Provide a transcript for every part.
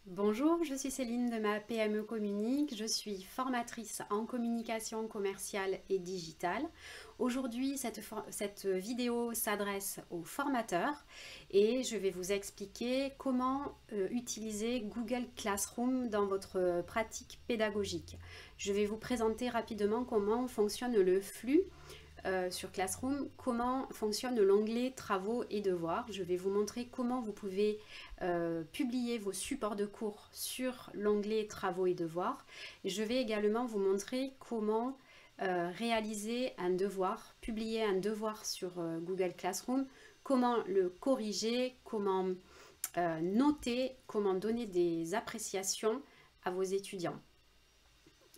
Bonjour, je suis Céline de ma PME Communique. Je suis formatrice en communication commerciale et digitale. Aujourd'hui, cette vidéo s'adresse aux formateurs et je vais vous expliquer comment utiliser Google Classroom dans votre pratique pédagogique. Je vais vous présenter rapidement comment fonctionne le flux sur Classroom, comment fonctionne l'onglet travaux et devoirs. Je vais vous montrer comment vous pouvez publier vos supports de cours sur l'onglet travaux et devoirs. Je vais également vous montrer comment réaliser un devoir, publier un devoir sur Google Classroom, comment le corriger, comment noter, comment donner des appréciations à vos étudiants.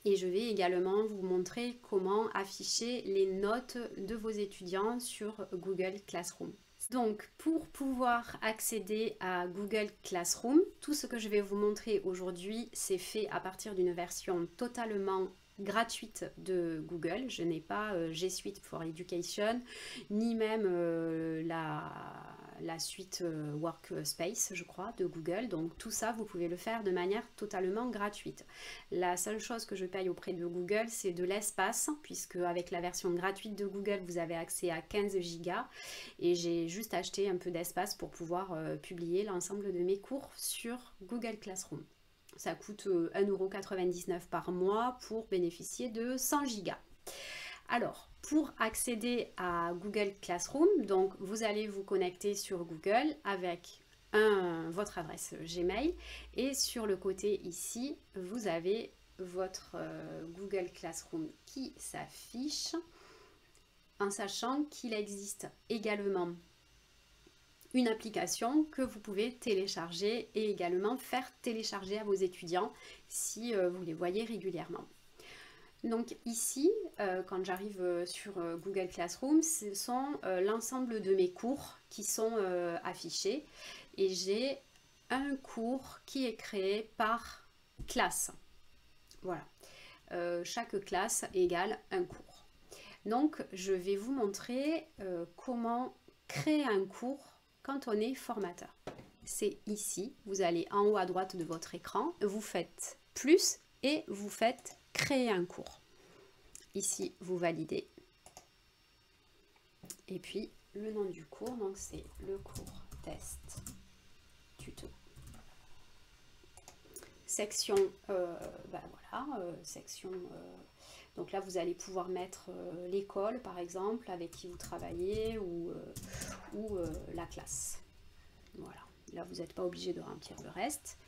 Et je vais également vous montrer comment afficher les notes de vos étudiants sur Google Classroom. Donc, pour pouvoir accéder à Google Classroom, tout ce que je vais vous montrer aujourd'hui, c'est fait à partir d'une version totalement gratuite de Google. Je n'ai pas G Suite for Education, ni même la suite Workspace, je crois, de Google. Donc tout ça, vous pouvez le faire de manière totalement gratuite. La seule chose que je paye auprès de Google, c'est de l'espace, puisque avec la version gratuite de Google, vous avez accès à 15 gigas. Et j'ai juste acheté un peu d'espace pour pouvoir publier l'ensemble de mes cours sur Google Classroom. Ça coûte 1,99 € par mois pour bénéficier de 100 gigas. Alors, pour accéder à Google Classroom, donc vous allez vous connecter sur Google avec votre adresse Gmail et sur le côté ici, vous avez votre Google Classroom qui s'affiche en sachant qu'il existe également une application que vous pouvez télécharger et également faire télécharger à vos étudiants si vous les voyez régulièrement. Donc ici, quand j'arrive sur Google Classroom, ce sont l'ensemble de mes cours qui sont affichés et j'ai un cours qui est créé par classe. Voilà, chaque classe égale un cours. Donc je vais vous montrer comment créer un cours quand on est formateur. C'est ici, vous allez en haut à droite de votre écran, vous faites plus et vous faites créer un cours. Ici, vous validez. Et puis, le nom du cours, donc c'est le cours test tuto. Section, section. Donc là, vous allez pouvoir mettre l'école, par exemple, avec qui vous travaillez, ou la classe. Voilà. Là, vous n'êtes pas obligé de remplir le reste.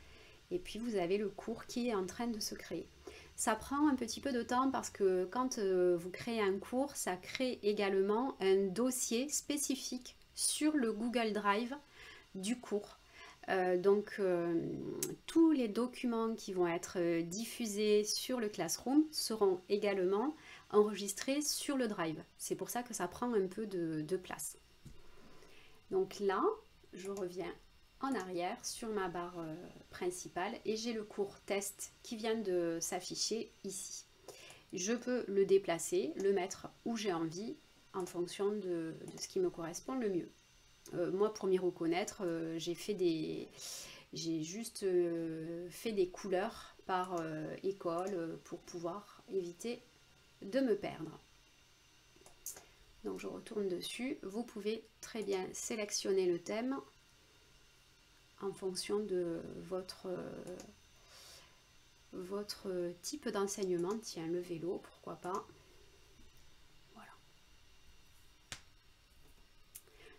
Et puis, vous avez le cours qui est en train de se créer. Ça prend un petit peu de temps parce que quand vous créez un cours, ça crée également un dossier spécifique sur le Google Drive du cours. Tous les documents qui vont être diffusés sur le Classroom seront également enregistrés sur le Drive. C'est pour ça que ça prend un peu de place. Donc là, je reviens en arrière sur ma barre principale et j'ai le cours test qui vient de s'afficher ici. Je peux le déplacer, le mettre où j'ai envie en fonction de ce qui me correspond le mieux. Moi, pour m'y reconnaître, j'ai juste fait des couleurs par école pour pouvoir éviter de me perdre. Donc je retourne dessus. Vous pouvez très bien sélectionner le thème en fonction de votre type d'enseignement. Tiens, le vélo, pourquoi pas. Voilà.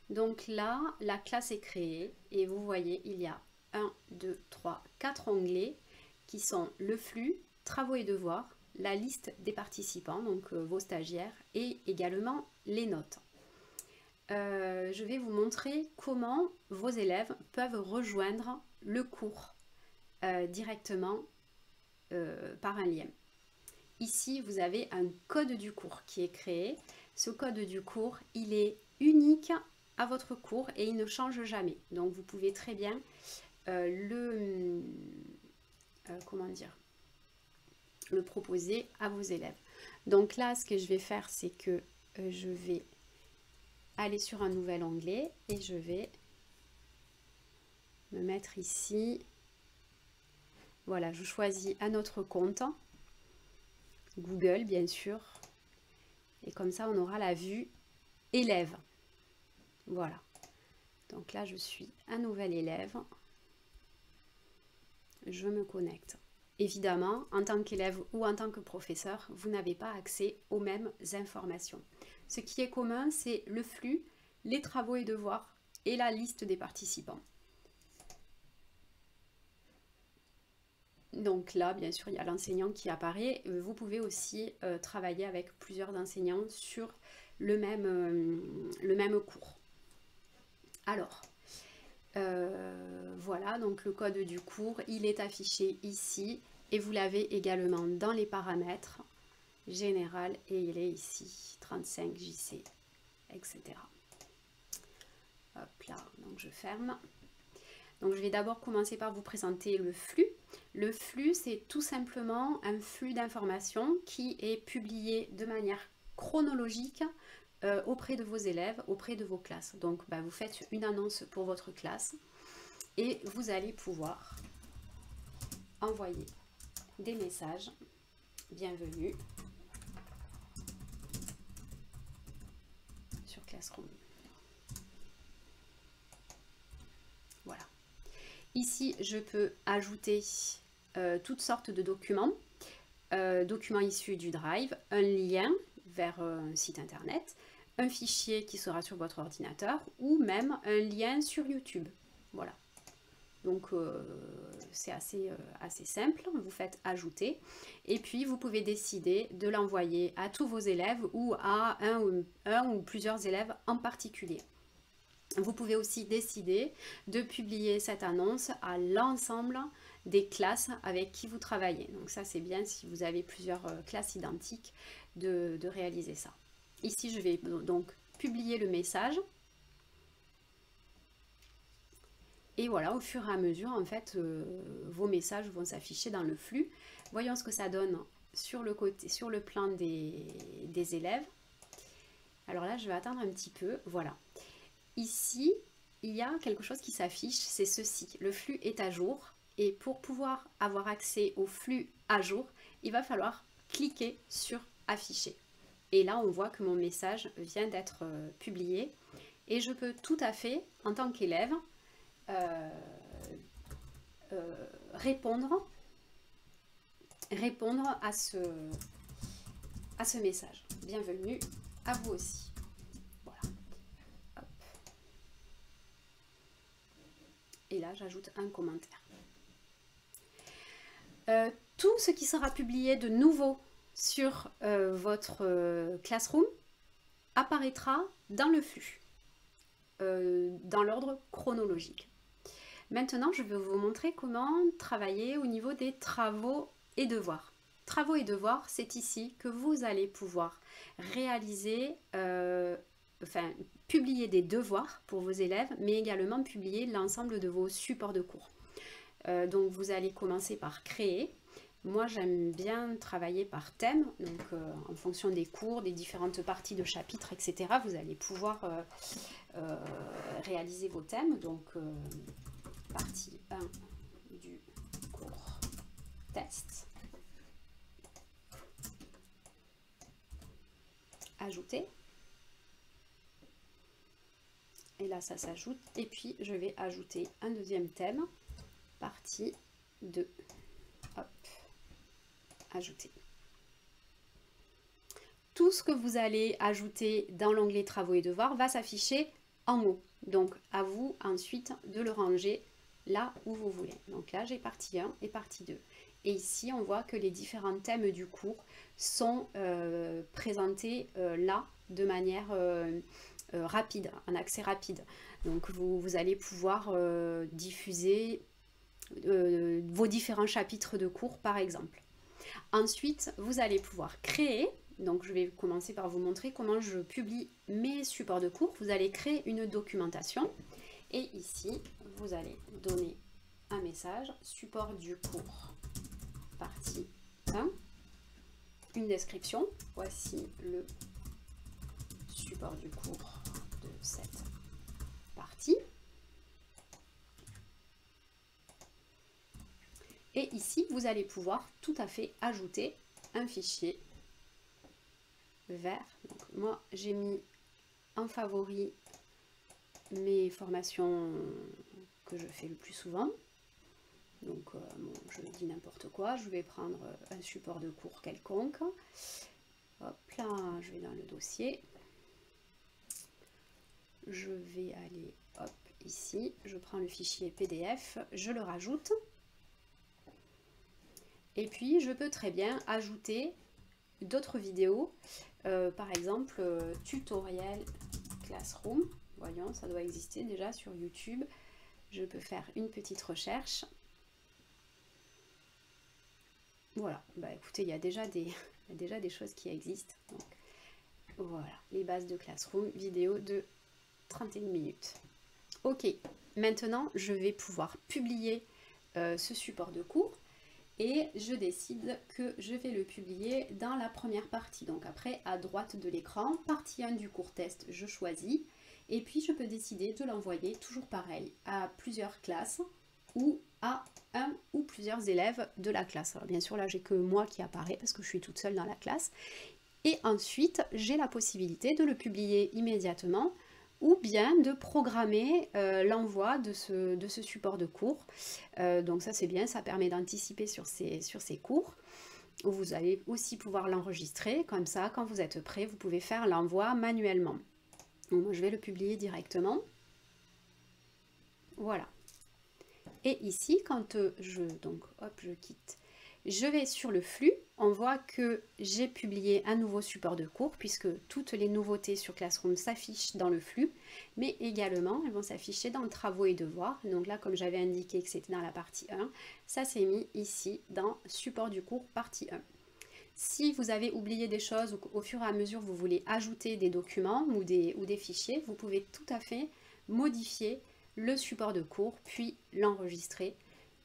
Donc là, la classe est créée et vous voyez, il y a 1, 2, 3, 4 onglets qui sont le flux, travaux et devoirs, la liste des participants, donc vos stagiaires, et également les notes. Je vais vous montrer comment vos élèves peuvent rejoindre le cours directement par un lien. Ici, vous avez un code du cours qui est créé. Ce code du cours, il est unique à votre cours et il ne change jamais. Donc, vous pouvez très bien le proposer à vos élèves. Donc là, ce que je vais faire, c'est que je vais aller sur un nouvel onglet et je vais me mettre ici Voilà, je choisis un autre compte, Google bien sûr, et comme ça on aura la vue élève. Voilà, donc là je suis un nouvel élève, je me connecte. Évidemment, en tant qu'élève ou en tant que professeur, vous n'avez pas accès aux mêmes informations. Ce qui est commun, c'est le flux, les travaux et devoirs et la liste des participants. Donc là, bien sûr, il y a l'enseignant qui apparaît. Vous pouvez aussi travailler avec plusieurs enseignants sur le même cours. Alors, voilà, donc le code du cours, il est affiché ici et vous l'avez également dans les paramètres général et il est ici, 35 JC, etc. Hop là, donc je ferme. Donc je vais d'abord commencer par vous présenter le flux. Le flux, c'est tout simplement un flux d'informations qui est publié de manière chronologique auprès de vos élèves, auprès de vos classes. Donc vous faites une annonce pour votre classe et vous allez pouvoir envoyer des messages. Bienvenue sur Classroom. Voilà. Ici, je peux ajouter toutes sortes de documents, documents issus du Drive, un lien vers un site internet, un fichier qui sera sur votre ordinateur ou même un lien sur YouTube. Voilà. Donc c'est assez simple, vous faites ajouter et puis vous pouvez décider de l'envoyer à tous vos élèves ou à un ou plusieurs élèves en particulier. Vous pouvez aussi décider de publier cette annonce à l'ensemble des classes avec qui vous travaillez. Donc ça c'est bien si vous avez plusieurs classes identiques de réaliser ça. Ici je vais donc publier le message. Et voilà, au fur et à mesure, en fait, vos messages vont s'afficher dans le flux. Voyons ce que ça donne sur le côté, sur le plan des élèves. Alors là, je vais attendre un petit peu. Voilà. Ici, il y a quelque chose qui s'affiche, c'est ceci. Le flux est à jour. Et pour pouvoir avoir accès au flux à jour, il va falloir cliquer sur afficher. Et là, on voit que mon message vient d'être publié. Et je peux tout à fait, en tant qu'élève, répondre à ce message. Bienvenue à vous aussi. Voilà. Hop. Et là, j'ajoute un commentaire. Tout ce qui sera publié de nouveau sur votre Classroom apparaîtra dans le flux, dans l'ordre chronologique. Maintenant, je vais vous montrer comment travailler au niveau des travaux et devoirs. Travaux et devoirs, c'est ici que vous allez pouvoir réaliser, publier des devoirs pour vos élèves, mais également publier l'ensemble de vos supports de cours. Donc, vous allez commencer par créer. Moi, j'aime bien travailler par thème, donc en fonction des cours, des différentes parties de chapitres, etc. Vous allez pouvoir réaliser vos thèmes. Donc, partie 1 du cours test. Ajouter. Et là, ça s'ajoute. Et puis, je vais ajouter un deuxième thème. Partie 2. Hop. Ajouter. Tout ce que vous allez ajouter dans l'onglet travaux et devoirs va s'afficher en haut. Donc, à vous ensuite de le ranger là où vous voulez. Donc là, j'ai partie 1 et partie 2. Et ici, on voit que les différents thèmes du cours sont présentés là de manière rapide, en accès rapide. Donc vous allez pouvoir diffuser vos différents chapitres de cours, par exemple. Ensuite, vous allez pouvoir créer. Donc je vais commencer par vous montrer comment je publie mes supports de cours. Vous allez créer une documentation. Et ici, vous allez donner un message, support du cours, partie 1, une description. Voici le support du cours de cette partie. Et Et ici, vous allez pouvoir tout à fait ajouter un fichier vert. Donc, moi, j'ai mis en favori mes formations que je fais le plus souvent. Donc, bon, je dis n'importe quoi. Je vais prendre un support de cours quelconque. Hop là, je vais dans le dossier. Je vais aller, hop, ici. Je prends le fichier PDF, je le rajoute. Et puis, je peux très bien ajouter d'autres vidéos. Par exemple, tutoriel Classroom. Voyons, ça doit exister déjà sur YouTube. Je peux faire une petite recherche. Voilà, bah écoutez, il y a déjà des choses qui existent. Donc, voilà, les bases de Classroom, vidéo de 31 minutes. Ok, maintenant je vais pouvoir publier ce support de cours et je décide que je vais le publier dans la première partie. Donc après, à droite de l'écran, partie 1 du cours test, je choisis et puis je peux décider de l'envoyer toujours pareil à plusieurs classes ou à un ou plusieurs élèves de la classe. Alors bien sûr, là, j'ai que moi qui apparaît parce que je suis toute seule dans la classe. Et ensuite, j'ai la possibilité de le publier immédiatement ou bien de programmer l'envoi de ce support de cours. Donc ça, c'est bien, ça permet d'anticiper sur ces cours. Vous allez aussi pouvoir l'enregistrer. Comme ça, quand vous êtes prêt, vous pouvez faire l'envoi manuellement. Donc, moi, je vais le publier directement. Voilà. Et ici, quand je quitte, je vais sur le flux, on voit que j'ai publié un nouveau support de cours puisque toutes les nouveautés sur Classroom s'affichent dans le flux, mais également elles vont s'afficher dans travaux et devoirs. Donc là, comme j'avais indiqué que c'était dans la partie 1, ça s'est mis ici dans support du cours partie 1. Si vous avez oublié des choses ou qu'au fur et à mesure vous voulez ajouter des documents ou des fichiers, vous pouvez tout à fait modifier le support de cours, puis l'enregistrer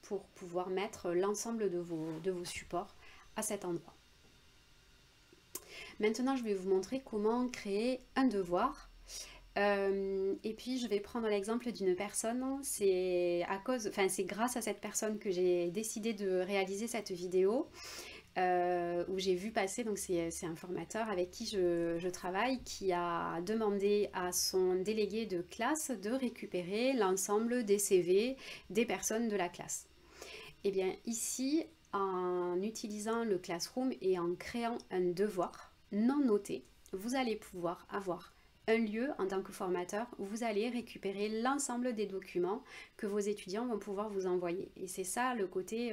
pour pouvoir mettre l'ensemble de vos supports à cet endroit. Maintenant, je vais vous montrer comment créer un devoir. Et puis, je vais prendre l'exemple d'une personne. C'est grâce à cette personne que j'ai décidé de réaliser cette vidéo. Où j'ai vu passer, donc c'est un formateur avec qui je travaille, qui a demandé à son délégué de classe de récupérer l'ensemble des CV des personnes de la classe. Et bien ici, en utilisant le Classroom et en créant un devoir non noté, vous allez pouvoir avoir un lieu en tant que formateur où vous allez récupérer l'ensemble des documents que vos étudiants vont pouvoir vous envoyer. Et c'est ça le côté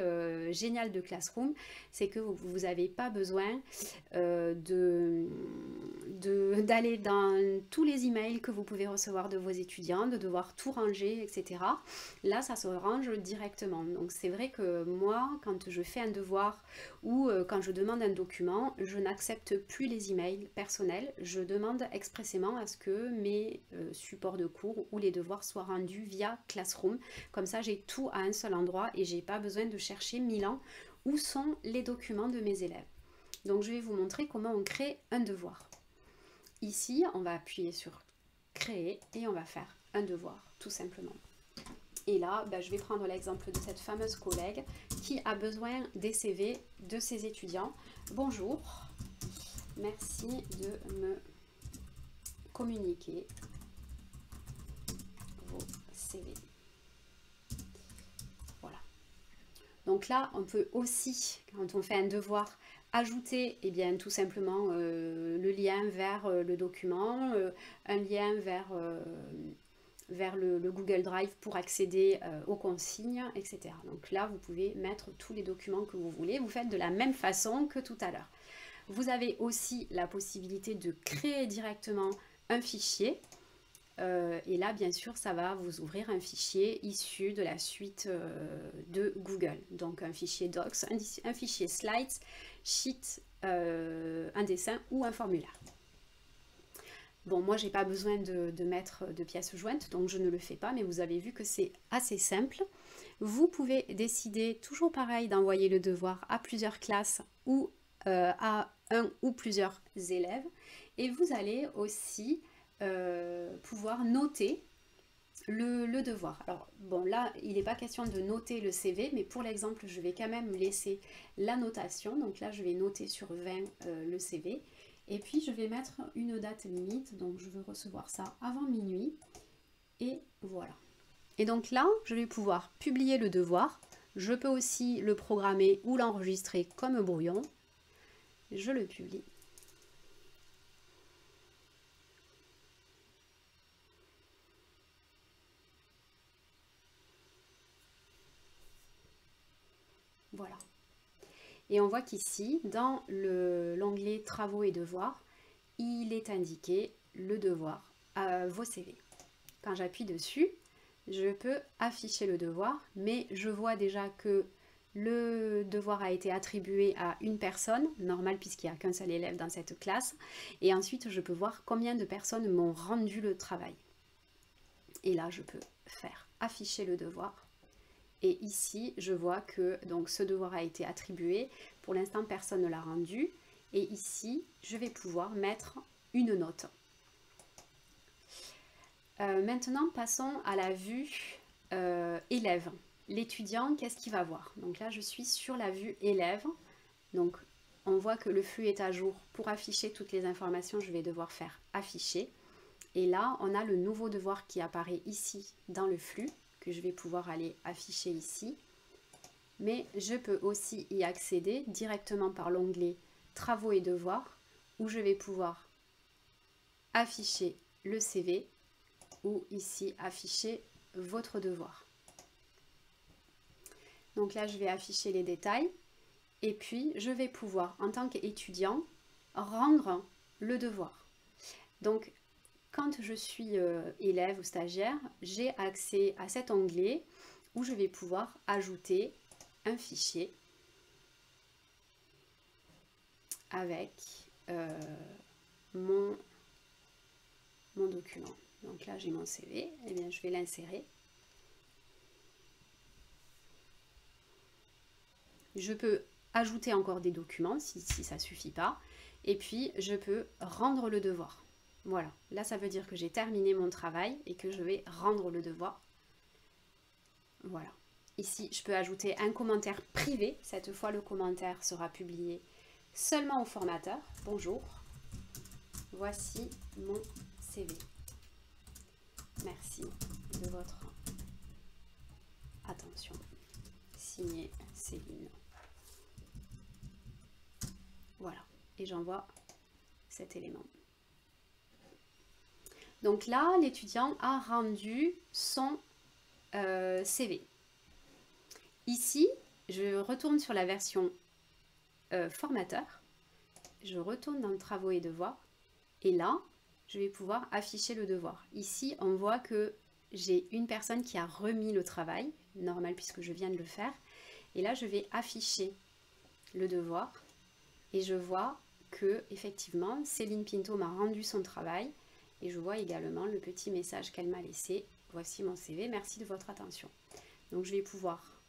génial de Classroom, c'est que vous n'avez pas besoin d'aller dans tous les emails que vous pouvez recevoir de vos étudiants, de devoir tout ranger, etc. Là, ça se range directement. Donc c'est vrai que moi, quand je fais un devoir ou quand je demande un document, je n'accepte plus les emails personnels. Je demande expressément à ce que mes supports de cours ou les devoirs soient rendus via Classroom. Comme ça, j'ai tout à un seul endroit et j'ai pas besoin de chercher 1000 ans où sont les documents de mes élèves. Donc, je vais vous montrer comment on crée un devoir. Ici, on va appuyer sur créer et on va faire un devoir, tout simplement. Et là, je vais prendre l'exemple de cette fameuse collègue qui a besoin des CV de ses étudiants. Bonjour, merci de me communiquer vos CV. Voilà. Donc là, on peut aussi, quand on fait un devoir, ajouter tout simplement le lien vers le document, un lien vers le Google Drive pour accéder aux consignes, etc. Donc là, vous pouvez mettre tous les documents que vous voulez. Vous faites de la même façon que tout à l'heure. Vous avez aussi la possibilité de créer directement un fichier. Et là, bien sûr, ça va vous ouvrir un fichier issu de la suite de Google. Donc un fichier Docs, un fichier Slides, Sheet, un dessin ou un formulaire. Bon, moi, j'ai pas besoin de mettre de pièces jointes, donc je ne le fais pas, mais vous avez vu que c'est assez simple. Vous pouvez décider, toujours pareil, d'envoyer le devoir à plusieurs classes ou à un ou plusieurs élèves. Et vous allez aussi pouvoir noter le devoir. Alors bon, là, il n'est pas question de noter le CV, mais pour l'exemple, je vais quand même laisser la notation. Donc là, je vais noter sur 20 le CV. Et puis, je vais mettre une date limite. Donc, je veux recevoir ça avant minuit. Et voilà. Et donc là, je vais pouvoir publier le devoir. Je peux aussi le programmer ou l'enregistrer comme brouillon. Je le publie. Voilà. Et on voit qu'ici, dans l'onglet Travaux et devoirs, il est indiqué le devoir à vos CV. Quand j'appuie dessus, je peux afficher le devoir, mais je vois déjà que le devoir a été attribué à une personne, normal puisqu'il n'y a qu'un seul élève dans cette classe, et ensuite je peux voir combien de personnes m'ont rendu le travail. Et là, je peux faire afficher le devoir. Et ici, je vois que donc, ce devoir a été attribué. Pour l'instant, personne ne l'a rendu. Et ici, je vais pouvoir mettre une note. Maintenant, passons à la vue élève. L'étudiant, qu'est-ce qu'il va voir? Donc là, je suis sur la vue élève. Donc, on voit que le flux est à jour. Pour afficher toutes les informations, je vais devoir faire afficher. Et là, on a le nouveau devoir qui apparaît ici dans le flux, que je vais pouvoir aller afficher ici. Mais je peux aussi y accéder directement par l'onglet Travaux et devoirs, où je vais pouvoir afficher le CV ou ici afficher votre devoir. Donc là, je vais afficher les détails et puis je vais pouvoir, en tant qu'étudiant, rendre le devoir. Donc, quand je suis élève ou stagiaire, j'ai accès à cet onglet où je vais pouvoir ajouter un fichier avec mon document. Donc là, j'ai mon CV, et bien je vais l'insérer. Je peux ajouter encore des documents si ça ne suffit pas. Et puis, je peux rendre le devoir. Voilà, là ça veut dire que j'ai terminé mon travail et que je vais rendre le devoir. Voilà. Ici, je peux ajouter un commentaire privé. Cette fois, le commentaire sera publié seulement au formateur. Bonjour, voici mon CV. Merci de votre attention. Signé Céline. Voilà, et j'envoie cet élément. Donc là, l'étudiant a rendu son CV. Ici, je retourne sur la version formateur. Je retourne dans Travaux et devoirs. Et là, je vais pouvoir afficher le devoir. Ici, on voit que j'ai une personne qui a remis le travail, normal puisque je viens de le faire. Et là, je vais afficher le devoir. Et je vois que, effectivement, Céline Pinto m'a rendu son travail. Et je vois également le petit message qu'elle m'a laissé. Voici mon CV, merci de votre attention. Donc je vais pouvoir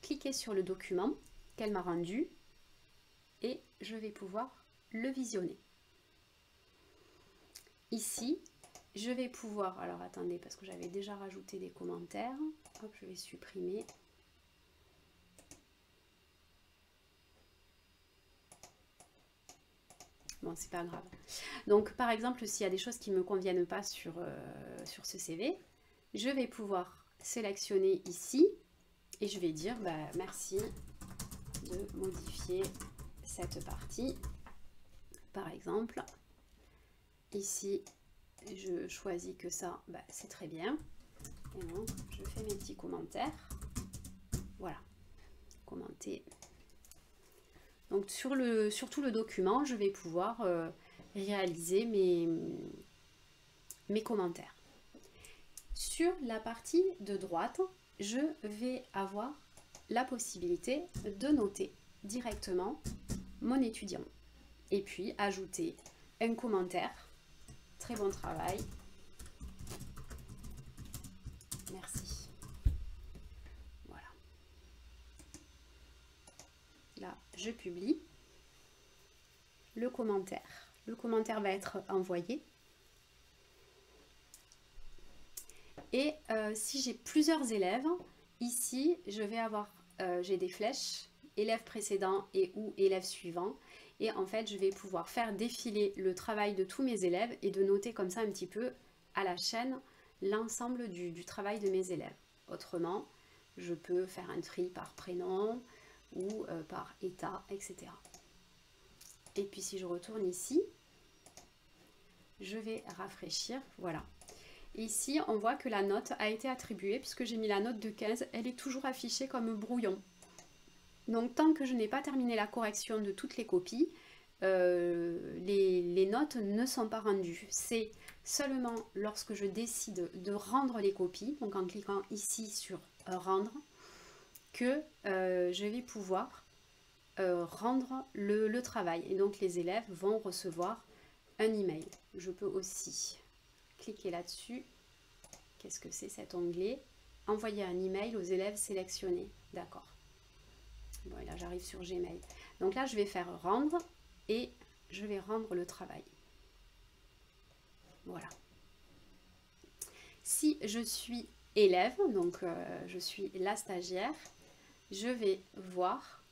cliquer sur le document qu'elle m'a rendu et je vais pouvoir le visionner. Ici, je vais pouvoir, alors attendez parce que j'avais déjà rajouté des commentaires, hop, je vais supprimer. Bon, c'est pas grave. Donc, par exemple, s'il y a des choses qui ne me conviennent pas sur ce CV, je vais pouvoir sélectionner ici et je vais dire merci de modifier cette partie. Par exemple, ici, je choisis que ça, c'est très bien. Et donc, je fais mes petits commentaires. Voilà, commenter. Donc sur tout le document, je vais pouvoir réaliser mes commentaires. Sur la partie de droite, je vais avoir la possibilité de noter directement mon étudiant. Et puis ajouter un commentaire. Très bon travail. Merci. Voilà. Là, je publie le commentaire. Le commentaire va être envoyé. Et si j'ai plusieurs élèves, ici, je vais avoir, j'ai des flèches, élève précédent et ou élève suivant. Et en fait, je vais pouvoir faire défiler le travail de tous mes élèves et de noter comme ça un petit peu à la chaîne l'ensemble du travail de mes élèves. Autrement, je peux faire un tri par prénom ou par état, etc. Et puis si je retourne ici, je vais rafraîchir, voilà. Ici, on voit que la note a été attribuée, puisque j'ai mis la note de 15, elle est toujours affichée comme brouillon. Donc tant que je n'ai pas terminé la correction de toutes les copies, les notes ne sont pas rendues. C'est seulement lorsque je décide de rendre les copies, donc en cliquant ici sur rendre, que je vais pouvoir rendre le travail. Et donc les élèves vont recevoir un email. Je peux aussi cliquer là-dessus. Qu'est-ce que c'est cet onglet? Envoyer un email aux élèves sélectionnés. D'accord. Bon, et là j'arrive sur Gmail. Donc là je vais faire rendre et je vais rendre le travail. Voilà. Si je suis élève, donc je suis la stagiaire, je vais voir,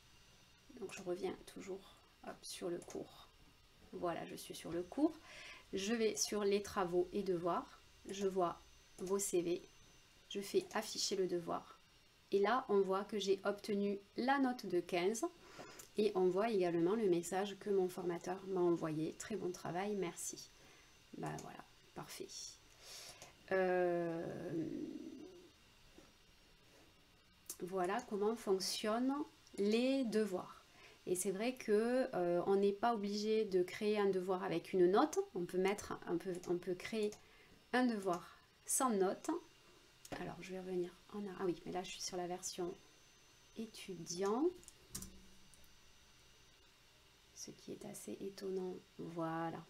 donc je reviens toujours hop, sur le cours. Voilà, je suis sur le cours. Je vais sur les travaux et devoirs. Je vois vos CV. Je fais afficher le devoir. Et là, on voit que j'ai obtenu la note de 15. Et on voit également le message que mon formateur m'a envoyé. Très bon travail, merci. Ben voilà, parfait. Voilà comment fonctionnent les devoirs. Et c'est vrai que on n'est pas obligé de créer un devoir avec une note. On peut créer un devoir sans note. Alors je vais revenir en arrière. Ah oui, mais là je suis sur la version étudiant. Ce qui est assez étonnant. Voilà.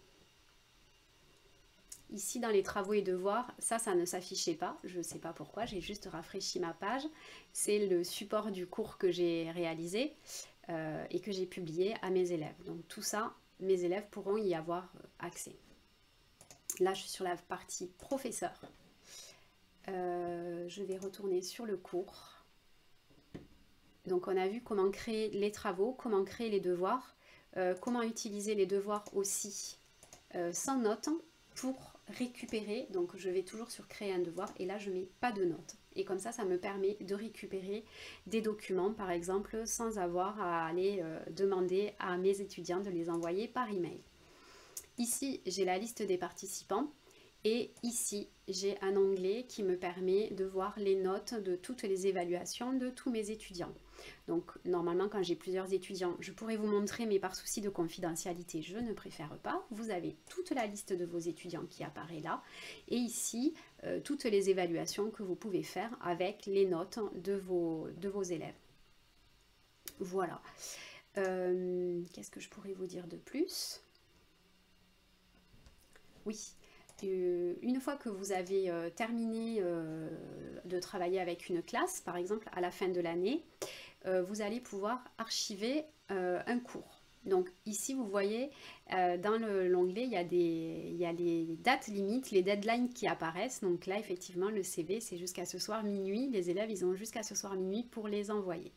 Ici dans les travaux et devoirs, ça ne s'affichait pas. Je ne sais pas pourquoi, j'ai juste rafraîchi ma page. C'est le support du cours que j'ai réalisé. Et que j'ai publié à mes élèves. Donc tout ça, mes élèves pourront y avoir accès. Là, je suis sur la partie professeur. Je vais retourner sur le cours. Donc on a vu comment créer les travaux, comment créer les devoirs, comment utiliser les devoirs aussi sans notes pour récupérer. Donc je vais toujours sur créer un devoir et là je mets pas de notes. Et comme ça me permet de récupérer des documents, par exemple, sans avoir à aller demander à mes étudiants de les envoyer par email. Ici, j'ai la liste des participants et ici, j'ai un onglet qui me permet de voir les notes de toutes les évaluations de tous mes étudiants. Donc, normalement, quand j'ai plusieurs étudiants, je pourrais vous montrer, mais par souci de confidentialité, je ne préfère pas. Vous avez toute la liste de vos étudiants qui apparaît là. Et ici, toutes les évaluations que vous pouvez faire avec les notes de vos élèves. Voilà. Qu'est-ce que je pourrais vous dire de plus? Oui. Une fois que vous avez terminé de travailler avec une classe, par exemple à la fin de l'année, vous allez pouvoir archiver un cours. Donc ici vous voyez dans l'onglet il y a les dates limites, les deadlines qui apparaissent. Donc là effectivement le CV c'est jusqu'à ce soir minuit, les élèves ils ont jusqu'à ce soir minuit pour les envoyer.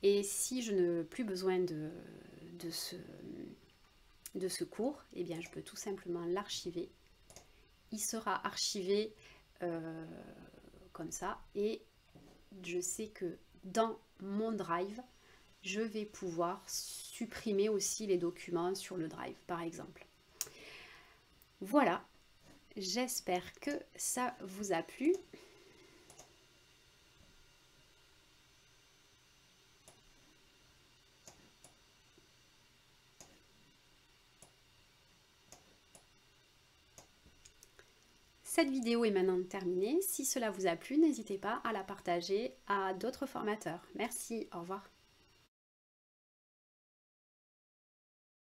Et si je n'ai plus besoin de ce cours, eh bien je peux tout simplement l'archiver. Il sera archivé comme ça et je sais que dans mon Drive, je vais pouvoir supprimer aussi les documents sur le Drive, par exemple. Voilà, j'espère que ça vous a plu. Cette vidéo est maintenant terminée. Si cela vous a plu, n'hésitez pas à la partager à d'autres formateurs. Merci, au revoir.